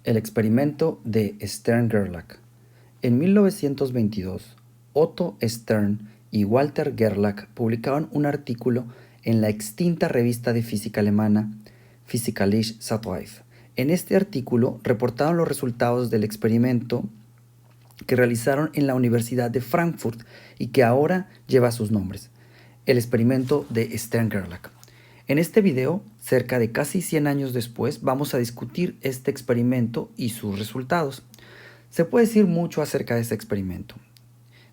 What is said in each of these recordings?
El experimento de Stern-Gerlach. En 1922, Otto Stern y Walter Gerlach publicaron un artículo en la extinta revista de física alemana Physikalische Zeitschrift. En este artículo reportaron los resultados del experimento que realizaron en la Universidad de Frankfurt y que ahora lleva sus nombres, el experimento de Stern-Gerlach. En este video, cerca de casi 100 años después, vamos a discutir este experimento y sus resultados. Se puede decir mucho acerca de este experimento,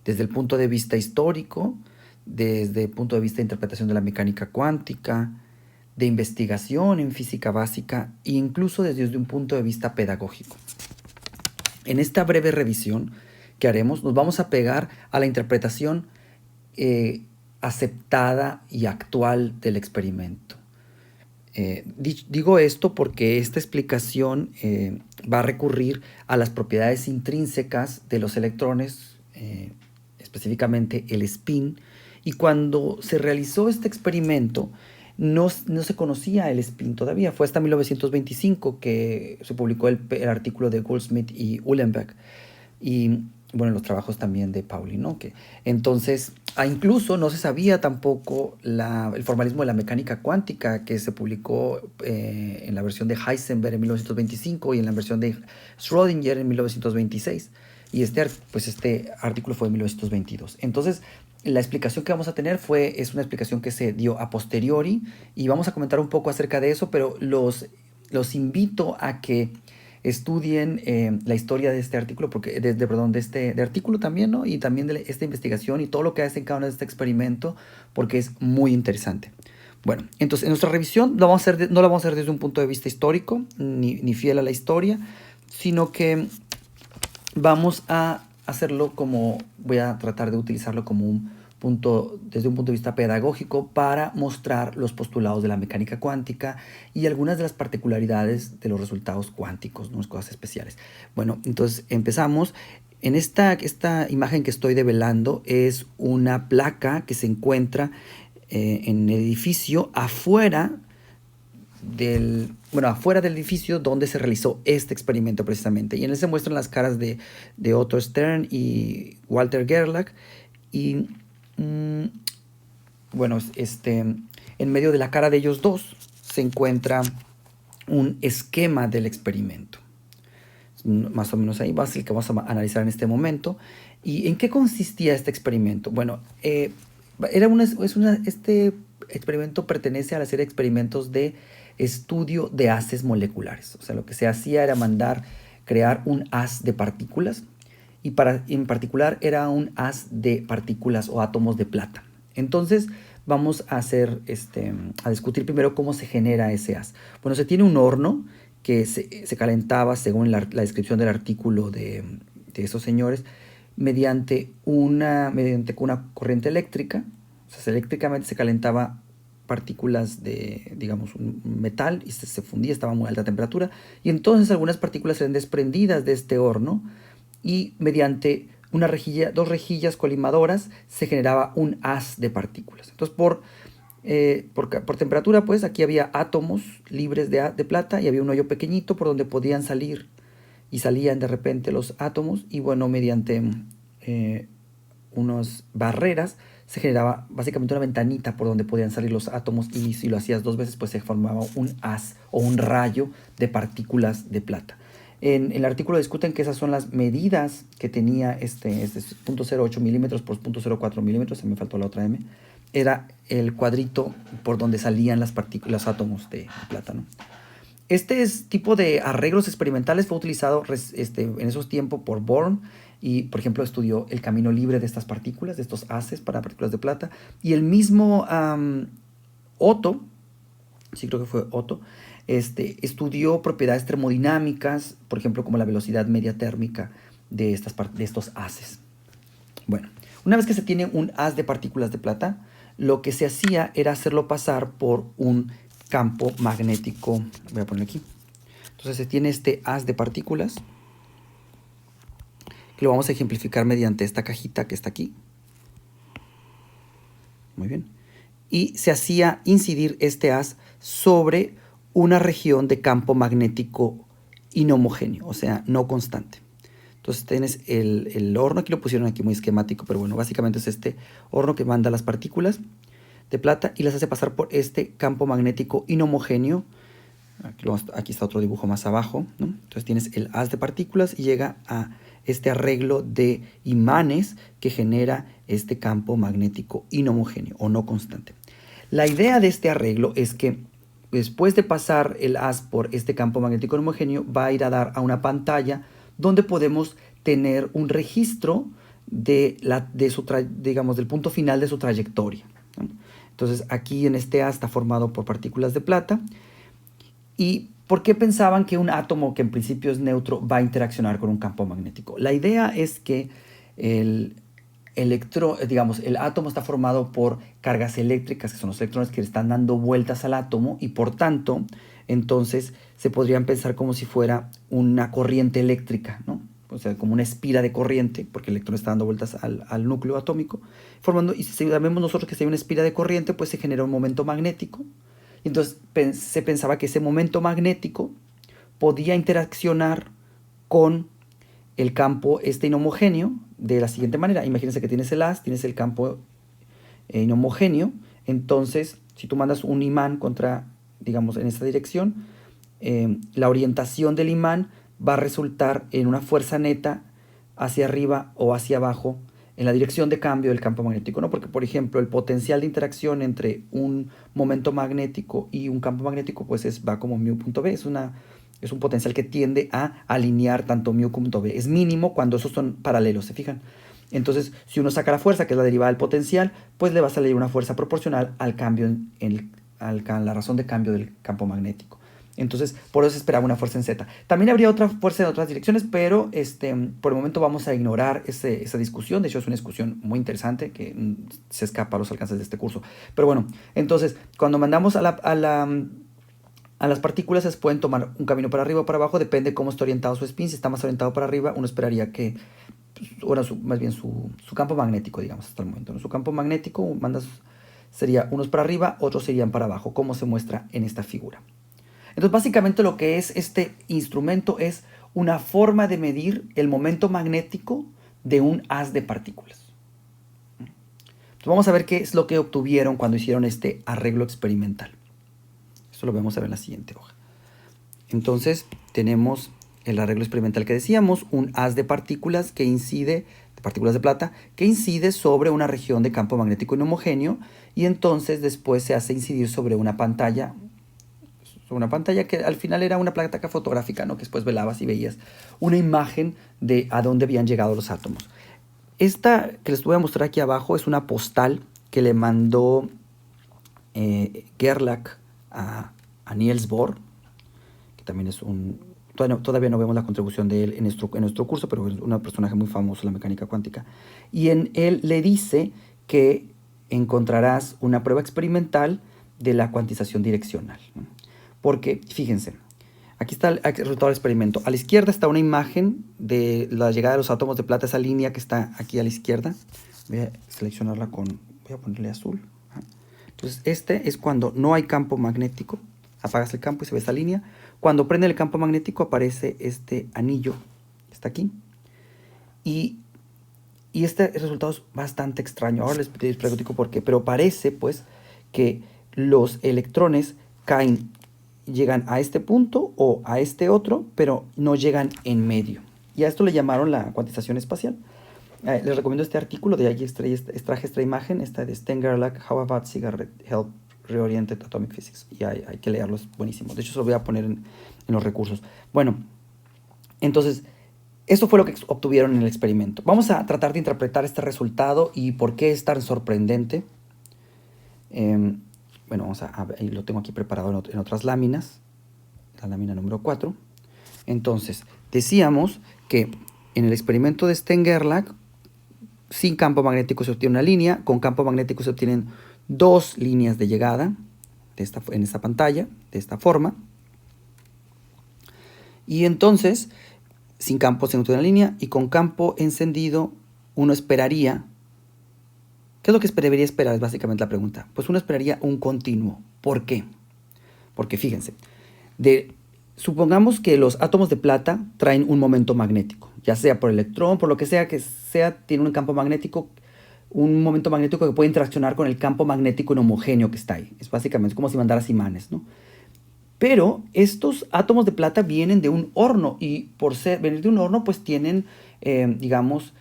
desde el punto de vista histórico, desde el punto de vista de interpretación de la mecánica cuántica, de investigación en física básica e incluso desde un punto de vista pedagógico. En esta breve revisión que haremos, nos vamos a pegar a la interpretación aceptada y actual del experimento. Digo esto porque esta explicación va a recurrir a las propiedades intrínsecas de los electrones, específicamente el spin, y cuando se realizó este experimento no se conocía el spin todavía. Fue hasta 1925 que se publicó el artículo de Goldsmith y Uhlenbeck, y bueno, los trabajos también de Pauli, ¿no? Entonces, incluso no se sabía tampoco el formalismo de la mecánica cuántica, que se publicó en la versión de Heisenberg en 1925 y en la versión de Schrödinger en 1926. Y este artículo fue en 1922. Entonces, la explicación que vamos a tener es una explicación que se dio a posteriori, y vamos a comentar un poco acerca de eso, pero los invito a que estudien la historia de este artículo, porque de artículo también, ¿no? Y también de esta investigación y todo lo que hace en cada uno de este experimento, porque es muy interesante. Bueno, entonces en nuestra revisión no la vamos a hacer desde un punto de vista histórico, ni fiel a la historia, sino que vamos a hacerlo voy a tratar de utilizarlo como desde un punto de vista pedagógico, para mostrar los postulados de la mecánica cuántica y algunas de las particularidades de los resultados cuánticos, ¿no? Cosas especiales. Bueno, entonces empezamos. En esta imagen que estoy develando es una placa que se encuentra en el edificio afuera del edificio donde se realizó este experimento precisamente. Y en él se muestran las caras de Otto Stern y Walter Gerlach. Y en medio de la cara de ellos dos se encuentra un esquema del experimento. Más o menos ahí va a ser el que vamos a analizar en este momento. ¿Y en qué consistía este experimento? Bueno, este experimento pertenece a la serie de experimentos de estudio de haces moleculares. O sea, lo que se hacía era crear un haz de partículas, y en particular era un haz de partículas o átomos de plata. Entonces vamos a discutir primero cómo se genera ese haz. Bueno, se tiene un horno que se calentaba, según la descripción del artículo de esos señores, mediante una corriente eléctrica. O sea, eléctricamente se calentaba partículas de, digamos, un metal, y se fundía, estaba a muy alta temperatura, y entonces algunas partículas eran desprendidas de este horno, y mediante dos rejillas colimadoras se generaba un haz de partículas. Entonces, por temperatura, pues aquí había átomos libres de plata, y había un hoyo pequeñito por donde podían salir, y salían de repente los átomos, y bueno, mediante unas barreras se generaba básicamente una ventanita por donde podían salir los átomos, y si lo hacías dos veces, pues se formaba un haz o un rayo de partículas de plata. En el artículo discuten que esas son las medidas que tenía este 0.08 milímetros por 0.04 milímetros, se me faltó la otra M, era el cuadrito por donde salían los átomos de plata, ¿no? Este tipo de arreglos experimentales fue utilizado en esos tiempos por Born, y por ejemplo estudió el camino libre de estas partículas, de estos haces para partículas de plata. Y el mismo Otto, sí creo que fue Otto, estudió propiedades termodinámicas, por ejemplo como la velocidad media térmica de estos haces. Bueno, una vez que se tiene un haz de partículas de plata, lo que se hacía era hacerlo pasar por un campo magnético. Voy a poner aquí. Entonces se tiene este haz de partículas, que lo vamos a ejemplificar mediante esta cajita que está aquí. Muy bien. Y se hacía incidir este haz sobre una región de campo magnético inhomogéneo, o sea, no constante. Entonces tienes el horno, aquí lo pusieron aquí muy esquemático, pero bueno, básicamente es este horno que manda las partículas de plata y las hace pasar por este campo magnético inhomogéneo. Aquí está otro dibujo más abajo, ¿no? Entonces tienes el haz de partículas y llega a este arreglo de imanes que genera este campo magnético inhomogéneo o no constante. La idea de este arreglo es que después de pasar el haz por este campo magnético inhomogéneo, va a ir a dar a una pantalla donde podemos tener un registro digamos, del punto final de su trayectoria, ¿no? Entonces aquí en este haz está formado por partículas de plata. ¿Y por qué pensaban que un átomo que en principio es neutro va a interaccionar con un campo magnético? La idea es que el átomo está formado por cargas eléctricas, que son los electrones que le están dando vueltas al átomo, y por tanto, entonces se podrían pensar como si fuera una corriente eléctrica, ¿no? O sea, como una espira de corriente, porque el electrón está dando vueltas al núcleo atómico, formando, y si sabemos nosotros que si hay una espira de corriente, pues se genera un momento magnético. Entonces se pensaba que ese momento magnético podía interaccionar con el campo inhomogéneo de la siguiente manera. Imagínense que tienes el haz, tienes el campo inhomogéneo. Entonces, si tú mandas un imán digamos, en esta dirección, la orientación del imán va a resultar en una fuerza neta hacia arriba o hacia abajo en la dirección de cambio del campo magnético, ¿no? Porque, por ejemplo, el potencial de interacción entre un momento magnético y un campo magnético pues va como μ.b, es un potencial que tiende a alinear tanto μ como b. Es mínimo cuando esos son paralelos, ¿se fijan? Entonces, si uno saca la fuerza, que es la derivada del potencial, pues le va a salir una fuerza proporcional al cambio a la razón de cambio del campo magnético. Entonces, por eso se esperaba una fuerza en Z. También habría otra fuerza en otras direcciones, pero por el momento vamos a ignorar esa discusión. De hecho, es una discusión muy interesante que se escapa a los alcances de este curso. Pero bueno, entonces, cuando mandamos a las partículas, se pueden tomar un camino para arriba o para abajo, depende de cómo está orientado su spin. Si está más orientado para arriba, uno esperaría que, más bien su campo magnético, digamos, hasta el momento, ¿no? Su campo magnético sería unos para arriba, otros serían para abajo, como se muestra en esta figura. Entonces, básicamente lo que es este instrumento es una forma de medir el momento magnético de un haz de partículas. Entonces, vamos a ver qué es lo que obtuvieron cuando hicieron este arreglo experimental. Esto lo vamos a ver en la siguiente hoja. Entonces, tenemos el arreglo experimental que decíamos, un haz de partículas de partículas de plata, que incide sobre una región de campo magnético inhomogéneo, y entonces después se hace incidir sobre una pantalla que al final era una placa fotográfica, ¿no? Que después velabas y veías una imagen de a dónde habían llegado los átomos. Esta que les voy a mostrar aquí abajo es una postal que le mandó Gerlach a Niels Bohr, que también es todavía no vemos la contribución de él en nuestro curso, pero es un personaje muy famoso en la mecánica cuántica. Y en él le dice que encontrarás una prueba experimental de la cuantización direccional, ¿no? Porque, fíjense, aquí está el resultado del experimento. A la izquierda está una imagen de la llegada de los átomos de plata, esa línea que está aquí a la izquierda. Voy a seleccionarla voy a ponerle azul. Entonces, es cuando no hay campo magnético. Apagas el campo y se ve esa línea. Cuando prende el campo magnético aparece este anillo que está aquí. Y este resultado es bastante extraño. Ahora les pregunto por qué. Pero parece, pues, que los electrones llegan a este punto o a este otro, pero no llegan en medio. Y a esto le llamaron la cuantización espacial. Les recomiendo este artículo, de allí extraje esta imagen, esta de Sten Gerlach, How About Cigarette Help Reoriented Atomic Physics. Y hay que leerlo, es buenísimo. De hecho, se lo voy a poner en los recursos. Bueno, entonces, esto fue lo que obtuvieron en el experimento. Vamos a tratar de interpretar este resultado y por qué es tan sorprendente. Bueno, lo tengo aquí preparado en otras láminas, la lámina número 4. Entonces, decíamos que en el experimento de Sten Gerlach, sin campo magnético se obtiene una línea, con campo magnético se obtienen dos líneas de llegada en esta pantalla, de esta forma. Y entonces, sin campo se obtiene una línea, y con campo encendido uno esperaría. ¿Qué es lo que debería esperar? Es básicamente la pregunta. Pues uno esperaría un continuo. ¿Por qué? Porque fíjense, supongamos que los átomos de plata traen un momento magnético, ya sea por electrón, por lo que sea, tiene un campo magnético, un momento magnético que puede interaccionar con el campo magnético inhomogéneo que está ahí. Es básicamente como si mandaras imanes, ¿no? Pero estos átomos de plata vienen de un horno y por venir de un horno pues tienen, digamos,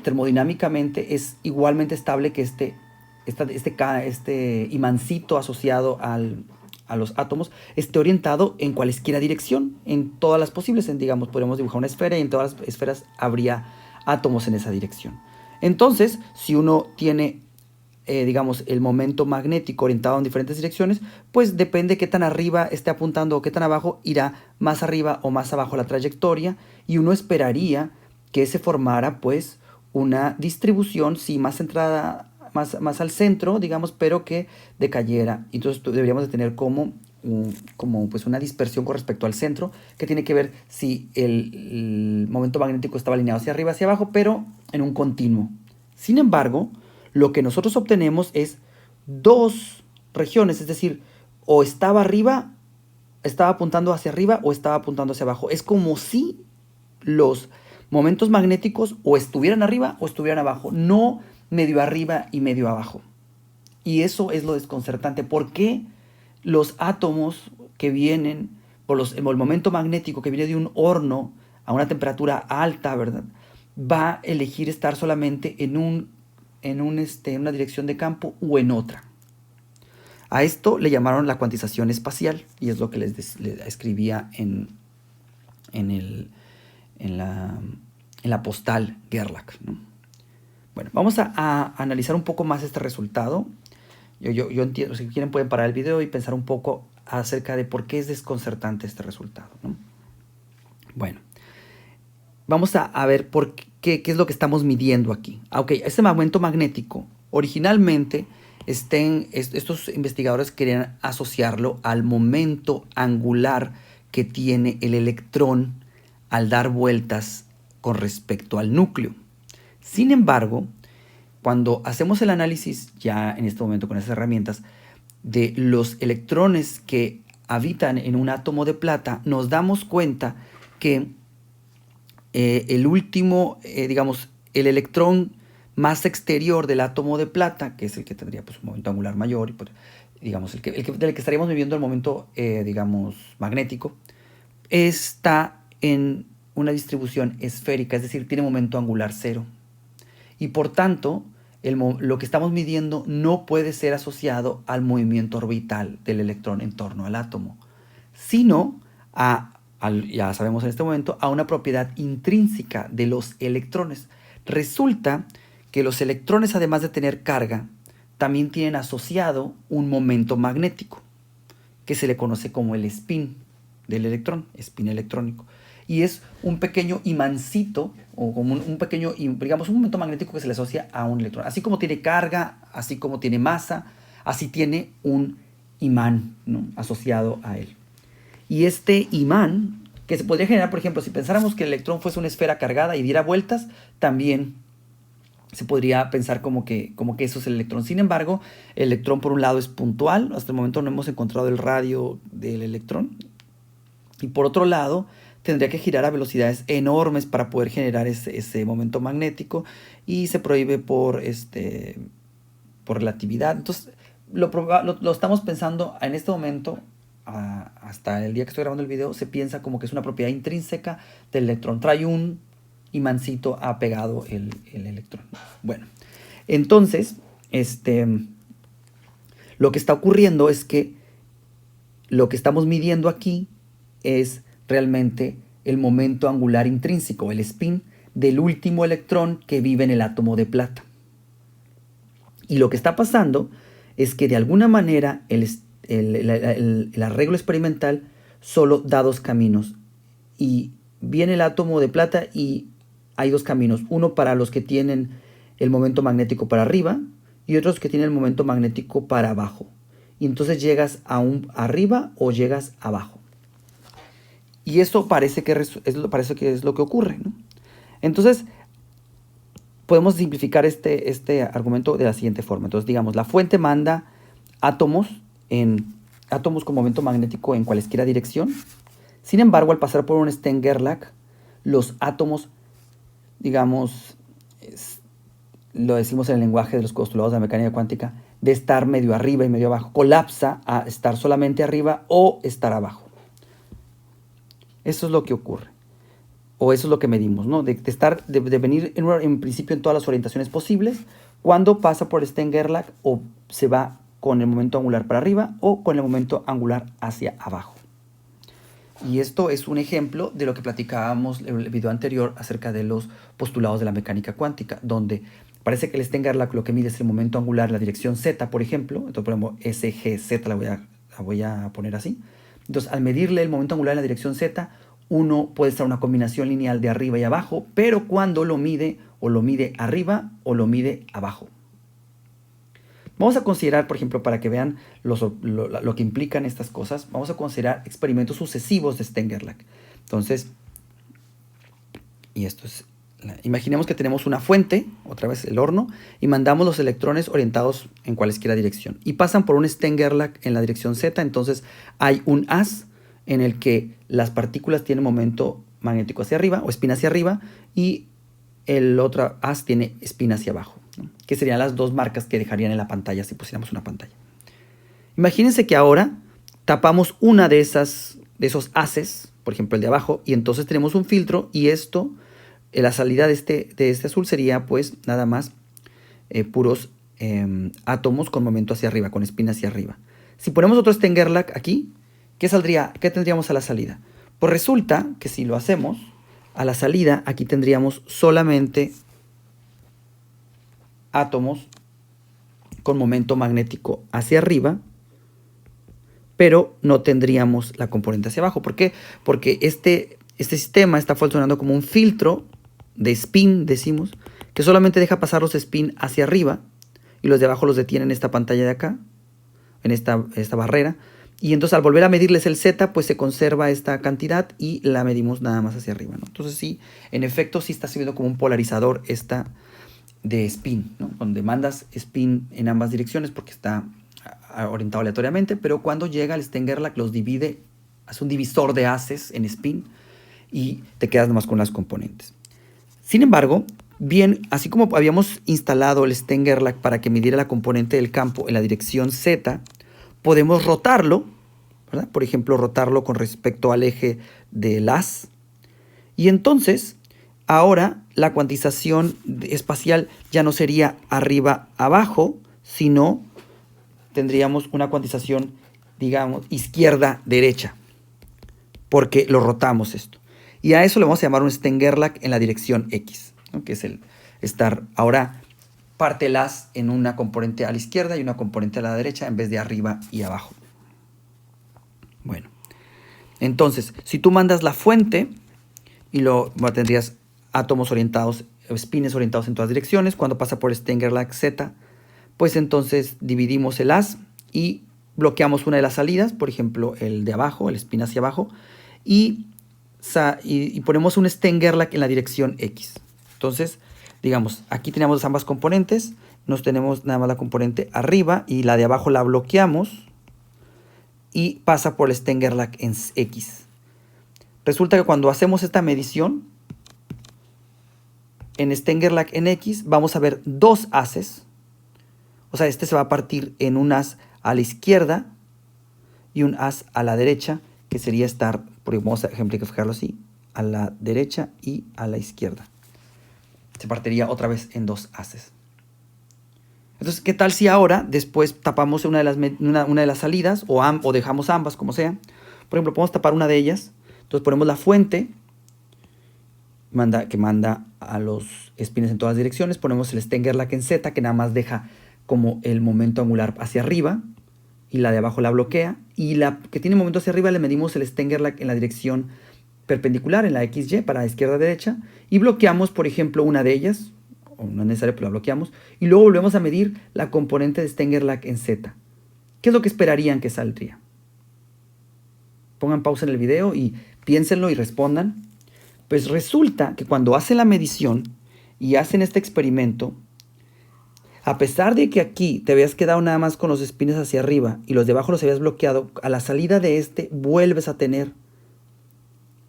termodinámicamente es igualmente estable que este imancito asociado a los átomos esté orientado en cualesquiera dirección, en todas las posibles. Digamos, podemos dibujar una esfera y en todas las esferas habría átomos en esa dirección. Entonces, si uno tiene digamos, el momento magnético orientado en diferentes direcciones, pues depende qué tan arriba esté apuntando o qué tan abajo, irá más arriba o más abajo la trayectoria, y uno esperaría que se formara pues una distribución, sí, más centrada, más al centro, digamos, pero que decayera. Entonces deberíamos de tener como pues una dispersión con respecto al centro, que tiene que ver si el momento magnético estaba alineado hacia arriba, hacia abajo, pero en un continuo. Sin embargo, lo que nosotros obtenemos es dos regiones, es decir, o estaba arriba, estaba apuntando hacia arriba o estaba apuntando hacia abajo. Es como si los momentos magnéticos o estuvieran arriba o estuvieran abajo, no medio arriba y medio abajo. Y eso es lo desconcertante. ¿Por qué los átomos que vienen, el momento magnético que viene de un horno a una temperatura alta, ¿verdad?, va a elegir estar solamente en una dirección de campo o en otra? A esto le llamaron la cuantización espacial, y es lo que les escribía en la postal Gerlach, ¿no? Bueno, vamos a analizar un poco más este resultado. Yo entiendo, si quieren pueden parar el video y pensar un poco acerca de por qué es desconcertante este resultado, ¿no? Bueno, vamos a ver qué es lo que estamos midiendo aquí. Ok, este momento magnético, originalmente estos investigadores querían asociarlo al momento angular que tiene el electrón al dar vueltas con respecto al núcleo. Sin embargo, cuando hacemos el análisis ya en este momento con esas herramientas de los electrones que habitan en un átomo de plata, nos damos cuenta que el último, digamos, el electrón más exterior del átomo de plata, que es el que tendría pues, un momento angular mayor, y pues, digamos, del que estaríamos viviendo el momento, digamos, magnético, está en una distribución esférica, es decir, tiene momento angular cero. Y por tanto, lo que estamos midiendo no puede ser asociado al movimiento orbital del electrón en torno al átomo, sino ya sabemos en este momento, a una propiedad intrínseca de los electrones. Resulta que los electrones, además de tener carga, también tienen asociado un momento magnético, que se le conoce como el spin del electrón, spin electrónico. Y es un pequeño imancito, o como un pequeño, digamos, un momento magnético que se le asocia a un electrón. Así como tiene carga, así como tiene masa, así tiene un imán, ¿no?, asociado a él. Y este imán, que se podría generar, por ejemplo, si pensáramos que el electrón fuese una esfera cargada y diera vueltas, también se podría pensar como que eso es el electrón. Sin embargo, el electrón por un lado es puntual, hasta el momento no hemos encontrado el radio del electrón, y por otro lado tendría que girar a velocidades enormes para poder generar ese momento magnético, y se prohíbe por relatividad. Entonces lo estamos pensando en este momento. Hasta el día que estoy grabando el video se piensa como que es una propiedad intrínseca del electrón. Trae un imancito apegado el electrón. Bueno, entonces lo que está ocurriendo es que lo que estamos midiendo aquí es realmente el momento angular intrínseco, el spin del último electrón que vive en el átomo de plata. Y lo que está pasando es que de alguna manera el arreglo experimental solo da dos caminos, y viene el átomo de plata y hay dos caminos, uno para los que tienen el momento magnético para arriba y otros que tienen el momento magnético para abajo, y entonces llegas arriba o llegas abajo, y eso parece que es lo que ocurre, ¿no? Entonces podemos simplificar este argumento de la siguiente forma. Entonces digamos, la fuente manda átomos con momento magnético en cualesquiera dirección, Sin embargo, al pasar por un Stern-Gerlach, los átomos, digamos, lo decimos en el lenguaje de los postulados de la mecánica cuántica, de estar medio arriba y medio abajo, colapsa a estar solamente arriba o estar abajo. Eso es lo que ocurre, o eso es lo que medimos, ¿no? De venir en principio en todas las orientaciones posibles, cuando pasa por Stern-Gerlach o se va con el momento angular para arriba o con el momento angular hacia abajo. Y esto es un ejemplo de lo que platicábamos en el video anterior acerca de los postulados de la mecánica cuántica, donde parece que el Stern-Gerlach lo que mide es el momento angular en la dirección z, por ejemplo. Entonces ponemos SGZ, la voy a poner así. Entonces, al medirle el momento angular en la dirección z, uno puede estar una combinación lineal de arriba y abajo, pero cuando lo mide, o lo mide arriba o lo mide abajo. Vamos a considerar, por ejemplo, para que vean lo que implican estas cosas, vamos a considerar experimentos sucesivos de Stern-Gerlach. Entonces, y esto es, imaginemos que tenemos una fuente, otra vez el horno, y mandamos los electrones orientados en cualesquiera dirección. Y pasan por un Stern-Gerlach en la dirección Z, entonces hay un haz en el que las partículas tienen momento magnético hacia arriba, o espín hacia arriba, y el otro haz tiene espín hacia abajo, ¿no? Que serían las dos marcas que dejarían en la pantalla si pusiéramos una pantalla. Imagínense que ahora tapamos una de esos haces, por ejemplo el de abajo, y entonces tenemos un filtro, y esto, la salida de este azul sería pues nada más puros átomos con momento hacia arriba, con espín hacia arriba. Si ponemos otro Stern-Gerlach aquí, ¿qué tendríamos a la salida? Pues resulta que si lo hacemos, a la salida aquí tendríamos solamente átomos con momento magnético hacia arriba, pero no tendríamos la componente hacia abajo. ¿Por qué? Porque este sistema está funcionando como un filtro de spin, decimos, que solamente deja pasar los spin hacia arriba y los de abajo los detiene en esta pantalla de acá, en esta barrera. Y entonces al volver a medirles el Z, pues se conserva esta cantidad y la medimos nada más hacia arriba, ¿no? Entonces sí, en efecto sí está sirviendo como un polarizador esta de spin, ¿no? Donde mandas spin en ambas direcciones porque está orientado aleatoriamente, pero cuando llega el Stern-Gerlach los divide, hace un divisor de haces en spin y te quedas nomás con las componentes. Sin embargo, bien, así como habíamos instalado el Stern-Gerlach para que midiera la componente del campo en la dirección Z, podemos rotarlo, ¿verdad? Por ejemplo, rotarlo con respecto al eje del haz. Y entonces, ahora la cuantización espacial ya no sería arriba-abajo, sino tendríamos una cuantización, digamos, izquierda-derecha, porque lo rotamos esto. Y a eso le vamos a llamar un Stern-Gerlach en la dirección X, ¿no? Que es el estar ahora parte el haz en una componente a la izquierda y una componente a la derecha en vez de arriba y abajo. Bueno, entonces, si tú mandas la fuente y tendrías átomos orientados, spines orientados en todas direcciones, cuando pasa por Stern-Gerlach Z, pues entonces dividimos el haz y bloqueamos una de las salidas, por ejemplo el de abajo, el spin hacia abajo, y ponemos un Stern-Gerlach en la dirección X. Entonces, digamos, aquí tenemos ambas componentes, nos tenemos nada más la componente arriba y la de abajo la bloqueamos y pasa por el Stern-Gerlach en X. Resulta que cuando hacemos esta medición, en Stern-Gerlach en X vamos a ver dos haces, o sea, este se va a partir en un haz a la izquierda y un haz a la derecha, que sería estar, porque vamos a ejemplificarlo así, a la derecha y a la izquierda. Se partiría otra vez en dos haces. Entonces, ¿qué tal si ahora después tapamos una de las salidas o dejamos ambas, como sea? Por ejemplo, podemos tapar una de ellas. Entonces ponemos la fuente que manda a los espines en todas direcciones. Ponemos el Stern-Gerlach en Z, que nada más deja como el momento angular hacia arriba, y la de abajo la bloquea. Y la que tiene momento hacia arriba le medimos el Stern-Gerlach en la dirección perpendicular, en la XY, para izquierda a derecha, y bloqueamos, por ejemplo, una de ellas, o no es necesario, pero la bloqueamos, y luego volvemos a medir la componente de Stern-Gerlach en Z. ¿Qué es lo que esperarían que saldría? Pongan pausa en el video y piénsenlo y respondan. Pues resulta que cuando hacen la medición y hacen este experimento, a pesar de que aquí te habías quedado nada más con los espines hacia arriba y los de abajo los habías bloqueado, a la salida de vuelves a tener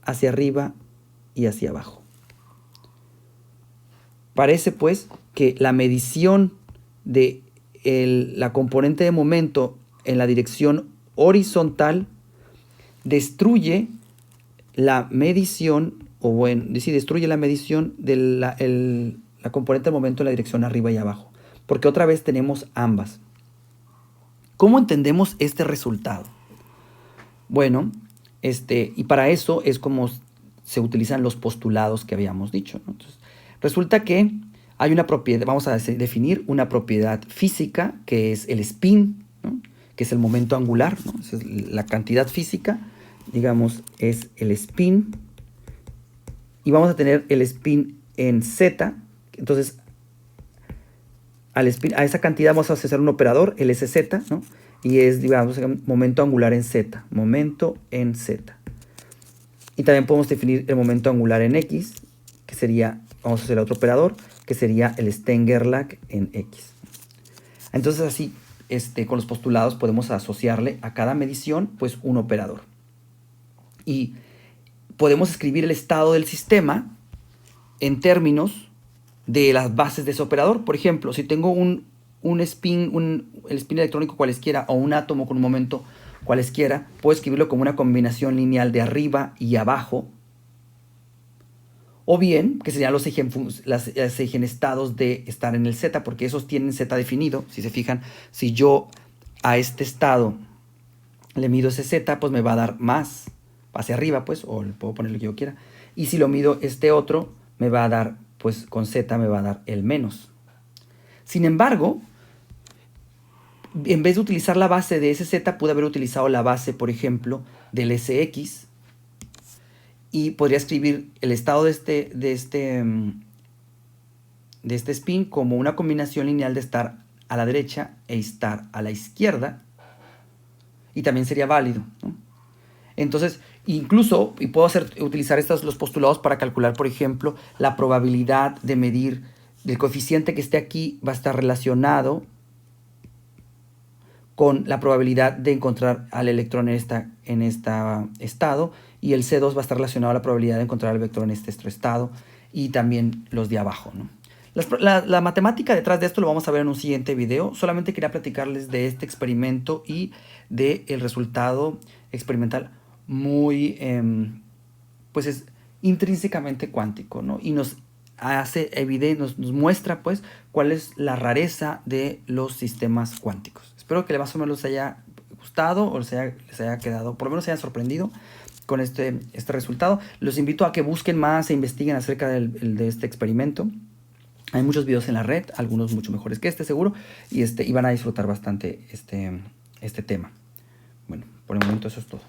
hacia arriba y hacia abajo. Parece pues que la medición de la componente de momento en la dirección horizontal destruye la medición, destruye la medición de la componente de momento en la dirección arriba y abajo, porque otra vez tenemos ambas. ¿Cómo entendemos este resultado? Bueno, y para eso es como se utilizan los postulados que habíamos dicho, ¿no? Entonces, resulta que hay una propiedad, vamos a definir una propiedad física que es el spin, ¿no? Que es el momento angular, ¿no? Esa es la cantidad física, digamos, es el spin. Y vamos a tener el spin en z. Entonces, a esa cantidad vamos a hacer un operador, el sz, ¿no? Y es, digamos, momento angular en z. Momento en z. Y también podemos definir el momento angular en x, que sería, vamos a hacer otro operador, que sería el Stenger-Lag en x. Entonces así, con los postulados podemos asociarle a cada medición pues un operador. Y podemos escribir el estado del sistema en términos de las bases de ese operador. Por ejemplo, si tengo el spin electrónico cualesquiera o un átomo con un momento cualesquiera, puedo escribirlo como una combinación lineal de arriba y abajo. O bien, que serían los eigenestados de estar en el z, porque esos tienen z definido. Si se fijan, si yo a este estado le mido ese z, pues me va a dar más hacia arriba, pues, o le puedo poner lo que yo quiera. Y si lo mido este otro, me va a dar, pues con z me va a dar el menos. Sin embargo, en vez de utilizar la base de ese z, pude haber utilizado la base, por ejemplo, del sx. Y podría escribir el estado de este spin como una combinación lineal de estar a la derecha e estar a la izquierda. Y también sería válido, ¿no? Entonces, incluso, y puedo utilizar los postulados para calcular, por ejemplo, la probabilidad de medir del coeficiente que esté aquí va a estar relacionado con la probabilidad de encontrar al electrón en este estado, y el C2 va a estar relacionado a la probabilidad de encontrar al vector en este otro estado, y también los de abajo, ¿no? La matemática detrás de esto lo vamos a ver en un siguiente video. Solamente quería platicarles de este experimento y del resultado experimental muy, pues es intrínsecamente cuántico, ¿no? Y nos hace evidente, nos muestra pues cuál es la rareza de los sistemas cuánticos. Espero que más o menos les haya gustado o les haya quedado, por lo menos se hayan sorprendido con este resultado. Los invito a que busquen más e investiguen acerca de este experimento. Hay muchos videos en la red, algunos mucho mejores que este seguro, y van a disfrutar bastante este tema. Bueno, por el momento eso es todo.